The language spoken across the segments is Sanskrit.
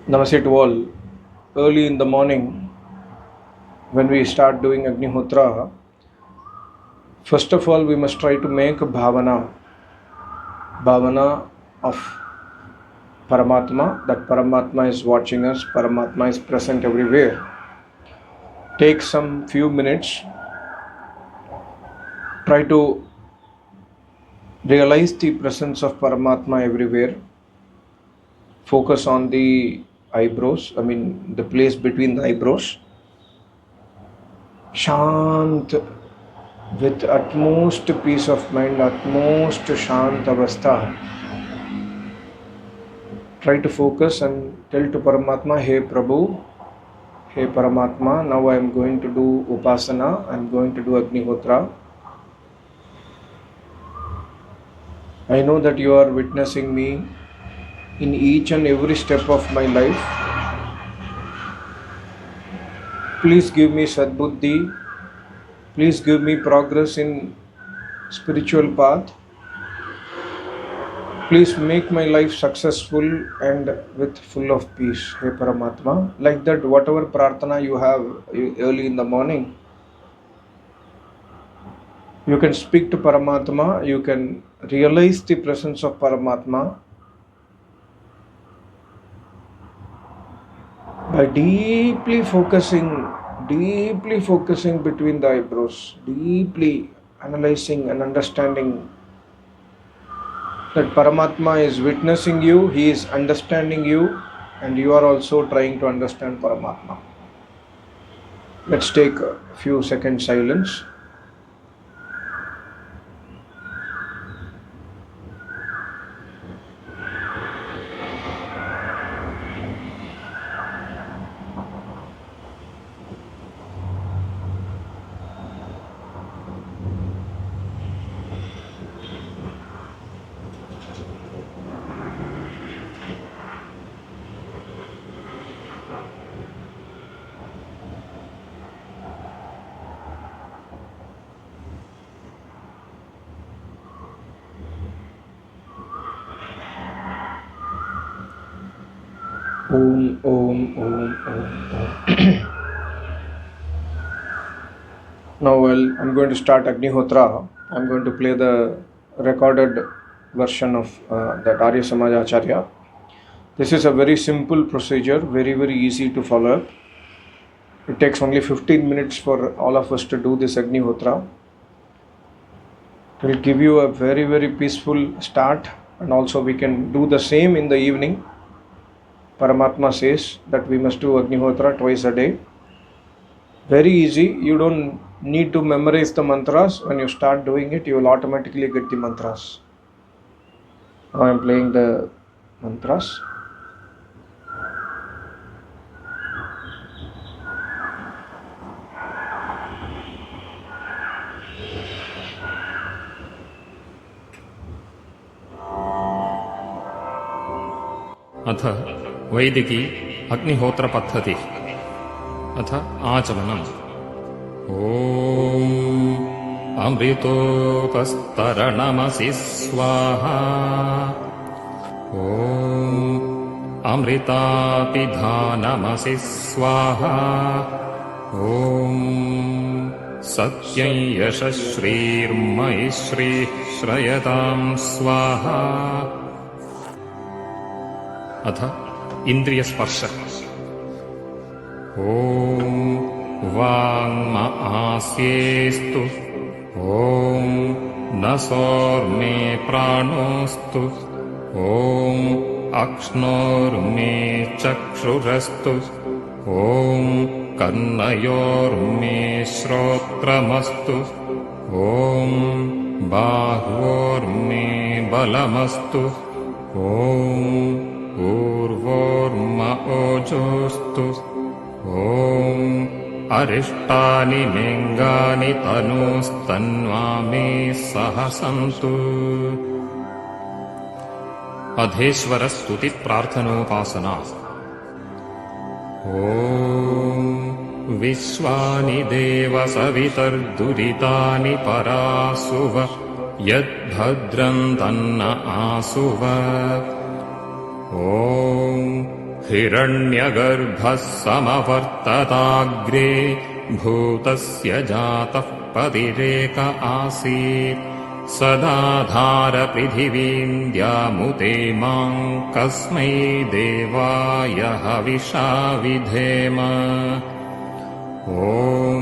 Namaste to all. Early in the morning, when we start doing Agnihotra, first of all, we must try to make a bhavana of Paramatma, that Paramatma is watching us, Paramatma is present everywhere. Take some few minutes, try to realize the presence of Paramatma everywhere. Focus on the eyebrows, the place between the eyebrows. Shant, with utmost peace of mind, utmost shant avastha. Try to focus and tell to Paramatma, Hey Prabhu, Hey Paramatma, now I am going to do Upasana, I am going to do Agnihotra. I know that you are witnessing me in each and every step of my life. Please give me Sadbuddhi. Please give me progress in spiritual path. Please make my life successful and with full of peace, Hey Paramatma. Like that, whatever prarthana you have early in the morning, you can speak to Paramatma, you can realize the presence of Paramatma by deeply focusing between the eyebrows, deeply analyzing and understanding that Paramatma is witnessing you, he is understanding you, and you are also trying to understand Paramatma. Let's take a few seconds silence. Om, Om, Om, Om, Om. Now, I'm going to start Agnihotra. I'm going to play the recorded version of that Arya Samaj Acharya. This is a very simple procedure, very, very easy to follow. It takes only 15 minutes for all of us to do this Agnihotra. It will give you a very, very peaceful start, and also we can do the same in the evening. Paramatma says that we must do Agnihotra twice a day. Very easy. You don't need to memorize the mantras. When you start doing it, you will automatically get the mantras. Now I am playing the mantras. अथ वैदिकी अग्निहोत्र पद्धति अथ आचमनम् ॐ अमृतोपस्तरणमसि स्वाहा ॐ अमृतापिधानमसि स्वाहा ॐ सत्यं यशश्रीर्मयि श्रीः श्रयतां स्वाहा अथ इन्द्रियस्पर्श ॐ वाङ्म आस्येस्तु ॐ नसोर्मे प्राणोस्तु ॐ अक्ष्णोर्मे चक्षुरस्तु ॐ कर्णयोर्मे श्रोत्रमस्तु ॐ बाह्वोर्मे बलमस्तु ॐ ऊर्वोर्म ओजोस्तु ॐ अरिष्टानि लिङ्गानि तनूस्तन्वा मे सह सन्तु अधेश्वरस्तुतिप्रार्थनोपासना ॐ विश्वानि देव सवितर्दुरितानि परासुव यद्भद्रं तन्न आसुव ॐ हिरण्यगर्भः समवर्तताग्रे भूतस्य जातः पतिरेक आसीत् सदाधार पृथिवीं द्यामुते मां कस्मै देवाय हविषा विधेम। ॐ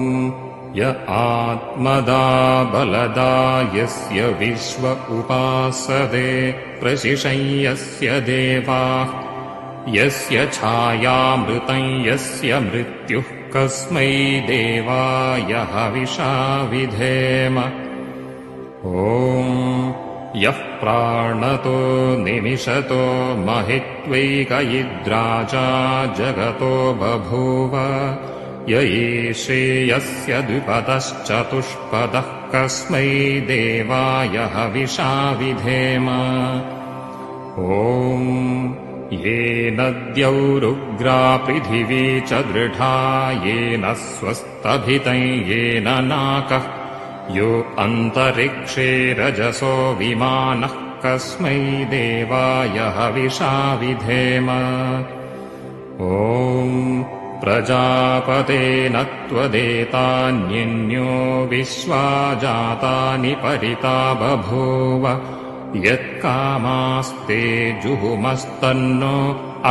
य आत्मदा बलदा यस्य विश्व उपासते प्रशिशं यस्य देवाः यस्य छायामृतं यस्य मृत्युः कस्मै देवाय हविषा विधेम। ॐ यः प्राणतो निमिषतो महित्वैकयिद्राजा जगतो बभूव य एषे यस्य द्विपदश्चतुष्पदः कस्मै देवाय हविषा विधेम। ॐ येन द्यौरुग्रा पृथिवी च दृढा येन स्वस्तभितं येन नाकः यो अन्तरिक्षे रजसो विमानः कस्मै देवाय हविषा विधेम। ॐ प्रजापतेन त्वदेतान्यन्यो विश्वा जातानि परिता बभूव यत्कामास्ते जुहुमस्तन्नो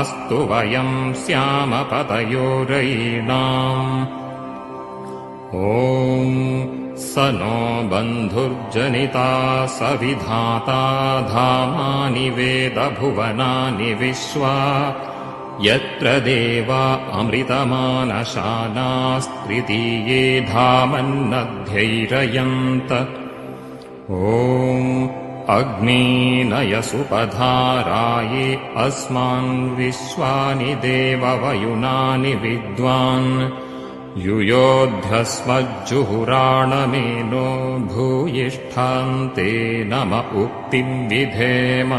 अस्तु वयं स्याम पतयो रयीणाम्। ॐ स नो बन्धुर्जनिता स विधाता धामानि वेद भुवनानि विश्वा यत्र देवा अमृतमानशानास्त्रितीये धामन्नध्यैरयन्त। ॐ अग्नीनयसुपधाराये अस्मान् विश्वानि देववयुनानि विद्वान् युयोध्यस्मज्जुहुराणमेनो भूयिष्ठान्ते नम उक्तिं विधेम।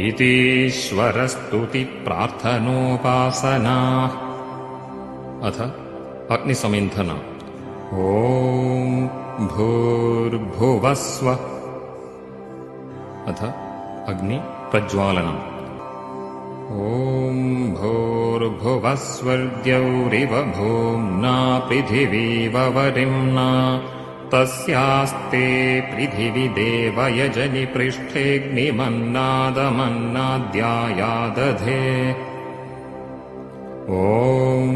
इतीश्वरस्तुतिप्रार्थनोपासना। अथ अग्निसमिन्थन। ॐ भूर्भुवस्व। अथ अग्नि प्रज्वालनम्। ॐ भूर्भुवस्वर्द्यौरिव भूम्ना पृथिवीव वरिम्ना तस्यास्ते पृथिवी देवयजनि पृष्ठेऽग्निमन्नादमन्नाद्यायादधे। ॐ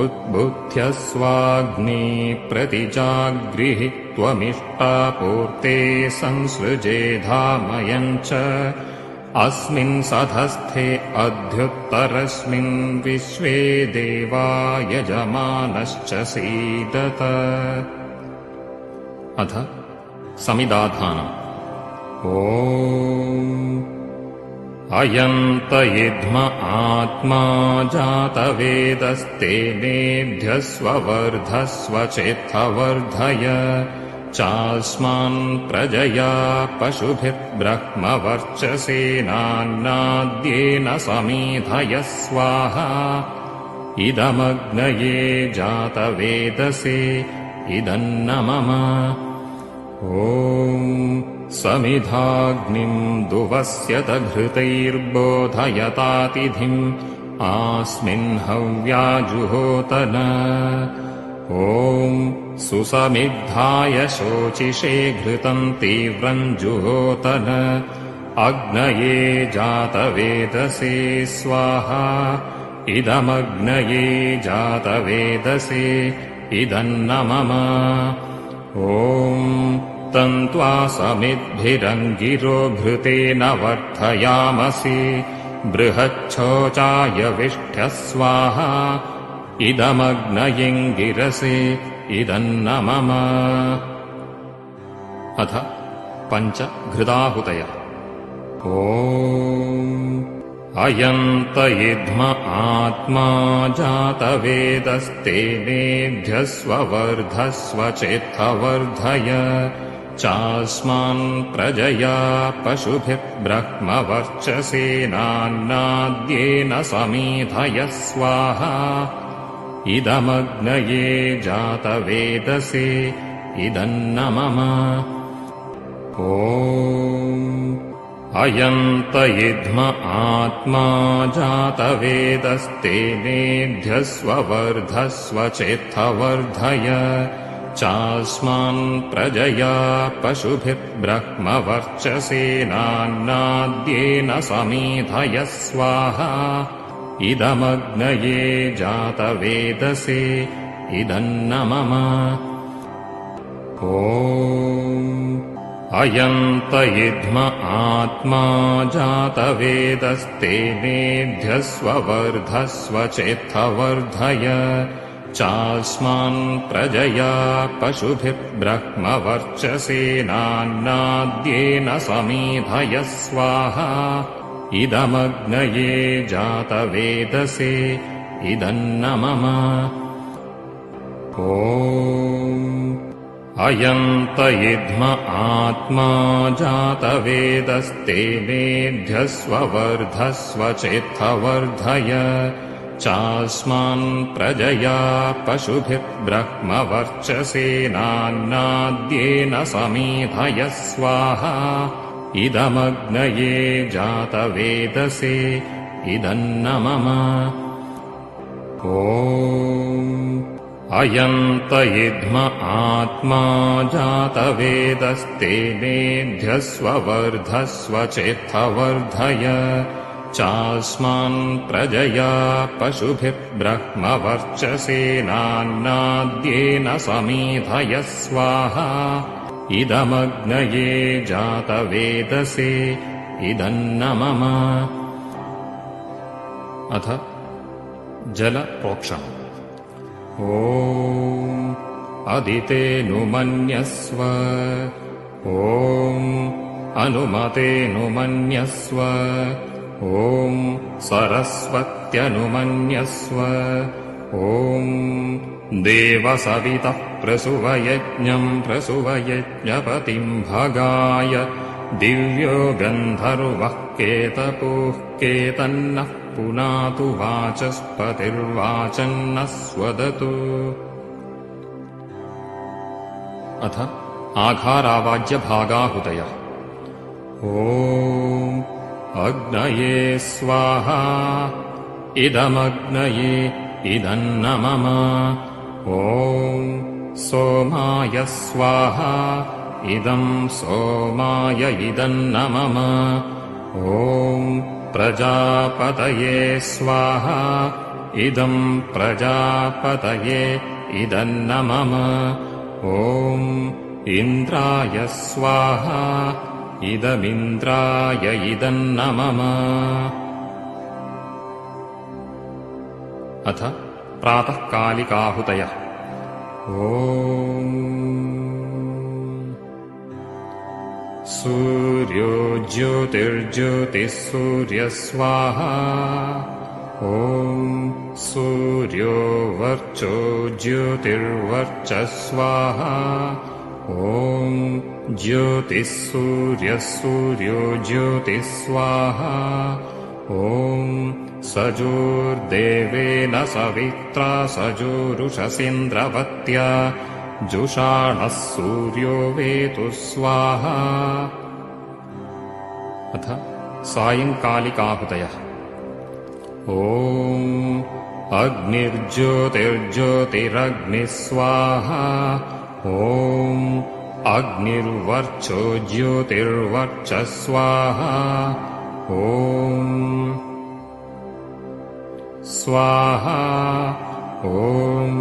उद्बुध्यस्वाग्नि प्रतिजागृहि त्वमिष्टापूर्ते संसृजेधामयं च अस्मिन् सधस्थे अध्युत्तरस्मिन् विश्वे देवा यजमानश्च सीदत। अथ समिदाधानम्। ॐ अयन्त इद्म आत्मा जातवेदस्तेनेभ्यस्ववर्धस्व चेत्थवर्धय चास्मान् प्रजया पशुभिर्ब्रह्मवर्चसेनान्नाद्येन समीधय स्वाहा इदमग्नये जातवेदसे इदन्न मम। ॐ समिधाग्निं दुवस्यत घृतैर्बोधयतातिथिम् आस्मिन् हव्याजुहोतन। ॐ सुसमिद्धाय शोचिषे घृतं तीव्रं जुहोतन अग्नये जातवेदसे स्वाहा इदमग्नये जातवेदसे इदन्न मम। ॐ तन्त्वा समिद्भिरङ्गिरो घृतेन वर्धयामसि बृहच्छोचाय विष्ठ्य स्वाहा इदमग्नयिङ्गिरसे इदन्न मम। अथ पञ्च घृताहुतयः। ॐ अयन्त इद्म आत्मा जातवेदस्तेनेभ्यस्ववर्धस्व चेत्थवर्धय चास्मान् प्रजया पशुभिर्ब्रह्मवर्चसेनान्नाद्येन समीधय स्वाहा इदमग्नये जातवेदसे इदन्न मम। ॐ अयन्त इद्म आत्मा जातवेदस्तेनेभ्यस्व वर्धस्व चेत्थवर्धय चास्मान् प्रजया पशुभिर्ब्रह्मवर्चसेनान्नाद्येन समीधय स्वाहा इदमग्नये जातवेदसे इदन्न मम ॐ अयन्त इद्म आत्मा जातवेदस्तेनेभ्यस्व वर्धस्व चेत्थवर्धय चास्मान् प्रजया पशुभिर्ब्रह्मवर्चसेनान्नाद्येन समीधय स्वाहा इदमग्नये जातवेदसे इदन्न मम ॐ अयन्त इद्म आत्मा जातवेदस्तेनेभ्यस्व वर्धस्व चेत्थवर्धय चास्मान् प्रजया पशुभिर्ब्रह्मवर्चसेनान्नाद्येन समीधय स्वाहा इदमग्नये जातवेदसे इदन्न मम ॐ अयन्त इद्म आत्मा जातवेदस्तेनेभ्यस्व वर्धस्व चेत्थवर्धय चास्मान् प्रजया पशुभिर्ब्रह्मवर्चसेनान्नाद्येन समीधय स्वाहा इदमग्नये जातवेदसे इदन्न मम अथ जलप्रोक्षणम् ॐ अदितेऽनुमन्यस्व ॐ अनुमतेऽनुमन्यस्व ॐ सरस्वत्यनुमन्यस्व ॐ देवसवितः प्रसुवयज्ञम् प्रसुवयज्ञपतिम् भगाय दिव्यो गन्धर्वः केतपुः केतन्नः पुनातु वाचस्पतिर्वाचन्नस्वदतु अथ आघारावाज्यभागाहुतयः ॐ अग्नये स्वाहा इदमग्नये इदन्न मम ॐ सोमाय स्वाहा इदं सोमाय इदन्न मम ॐ प्रजापतये स्वाहा इदं प्रजापतये इदन्न मम ॐ इन्द्राय स्वाहा इदमिन्द्राय इदन्न मम अथ प्रातःकालिकाहुतयः ॐ सूर्यो ज्योतिर्ज्योतिः सूर्यः स्वाहा ॐ सूर्यो वर्चो ज्योतिर्वर्चः स्वाहा ॐ ज्योतिः सूर्यः सूर्यो ज्योतिः स्वाहा ॐ सजोर्देवेन सवित्रा सजोरुषसीन्द्रवत्या जुषाणः सूर्यो वेतु स्वाहा अथ सायङ्कालिकाहुतयः ॐ अग्निर्ज्योतिर्ज्योतिरग्निः स्वाहा ॐ अग्निर्वर्चो ज्योतिर्वर्चः स्वाहा ॐ स्वाहा ॐ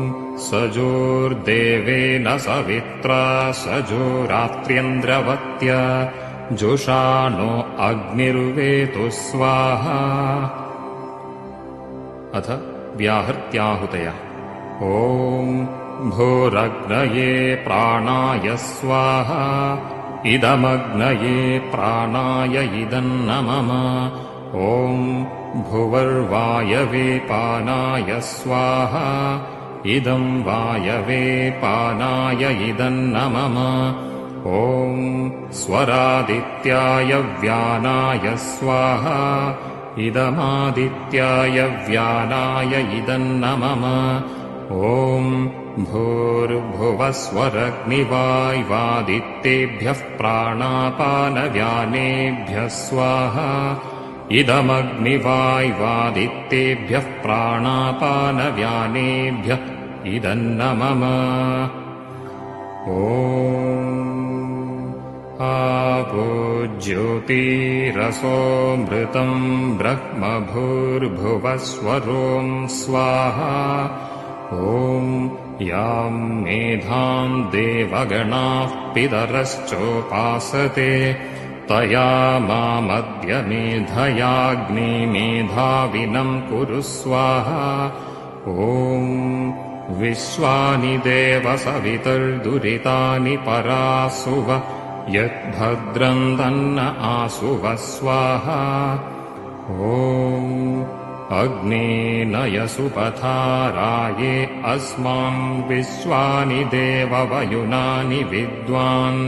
सजोर्देवेन सवित्रा सजोरात्र्यन्द्रवत्या जुषाणो अग्निर्वेतु स्वाहा अथ व्याहृत्याहुतयः ॐ भूरग्नये प्राणाय स्वाहा इदमग्नये प्राणाय इदन्न मम ॐ भुवर्वायवे पानाय स्वाहा इदं वायवे पानाय इदन्न मम ॐ स्वरादित्याय व्यानाय स्वाहा इदमादित्याय व्यानाय इदन्न मम ॐ भूर्भुवस्वरग्निवायुवादित्येभ्यः प्राणापानव्यानेभ्यः स्वाहा इदमग्निवायुवादित्येभ्यः प्राणापानव्यानेभ्यः इदन्न मम ॐ आपो ज्योतिरसोऽमृतं ब्रह्मभूर्भुवस्वरों स्वाहा ॐ यां मेधां देवगणाः पितरश्चोपासते तया मामद्य मेधयाग्निमेधाविनं कुरु स्वाहा ॐ विश्वानि देव सवितुर्दुरितानि परासुव यद्भद्रं तन्न आसुव स्वाहा ॐ अग्नेनयसुपथाराये अस्मान् विश्वानि देववयुनानि विद्वान्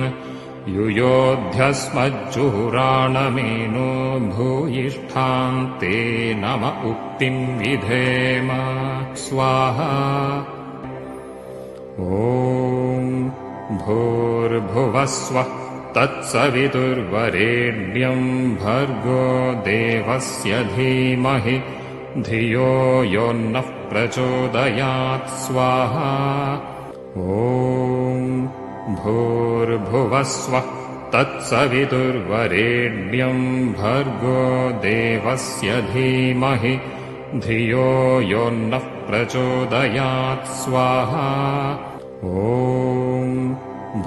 युयोध्यस्मज्जुहुराणमेनो भूयिष्ठान् ते नम उक्तिं विधेम स्वाहा ॐ भूर्भुवस्वः तत्सवितुर्वरेण्यं भर्गो देवस्य धीमहि धियो यो नः प्रचोदयात् स्वाहा ॐ भूर्भुवस्वः तत्सवितुर्वरेण्यं भर्गो देवस्य धीमहि धियो यो नः प्रचोदयात् स्वाहा ॐ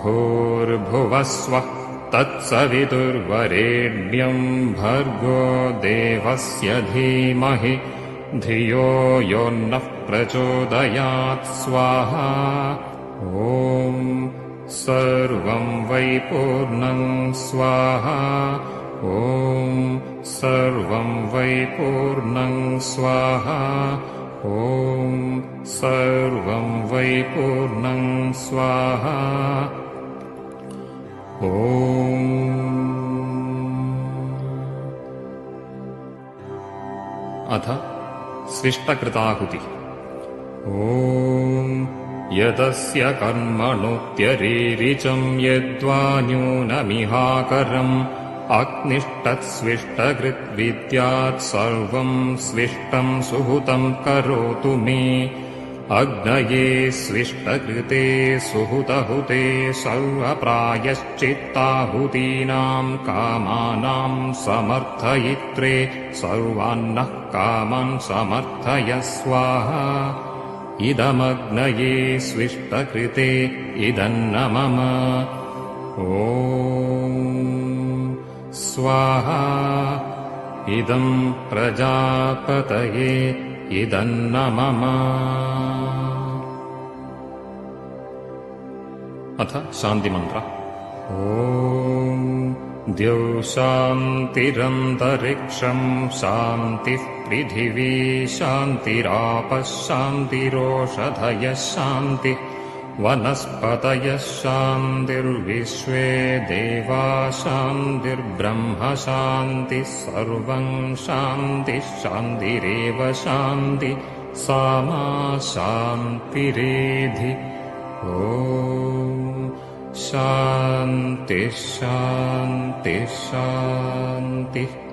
भूर्भुवस्वः तत्सवितुर्वरेण्यं भर्गो देवस्य धीमहि धियो यो नः प्रचोदयात् स्वाहा ॐ सर्वं वै पूर्णं स्वाहा ॐ सर्वं वै पूर्णं स्वाहा ॐ सर्वं वै पूर्णं स्वाहा ॐ अथ स्विष्टकृताहुतिः ॐ यदस्य कर्मणोऽत्यरीरिचं यद्वा न्यूनमिहाकरम् अग्निष्टत्स्विष्टकृद्विद्यात् सर्वं स्विष्टं सुहुतं करोतु मे अग्नये स्विष्टकृते सुहुतहुते सर्वप्रायश्चित्ताहुतीनां कामानां समर्थयित्रे सर्वान्नः कामान् समर्थय स्वाहा इदमग्नये स्विष्टकृते इदन्न मम ॐ स्वाहा इदं प्रजापतये इदन्न मम अथ शान्तिमन्त्र ॐ द्यौ शान्तिरन्तरिक्षं शान्तिः पृथिवी शान्तिरापः शान्तिरोषधयः शान्तिः वनस्पतयः शान्तिर्विश्वे देवा शान्तिर्ब्रह्म शान्तिः सर्वं शान्तिः शान्तिरेव शान्ति सामा शान्तिरेधि ॐ शान्तिः शान्तिः शान्तिः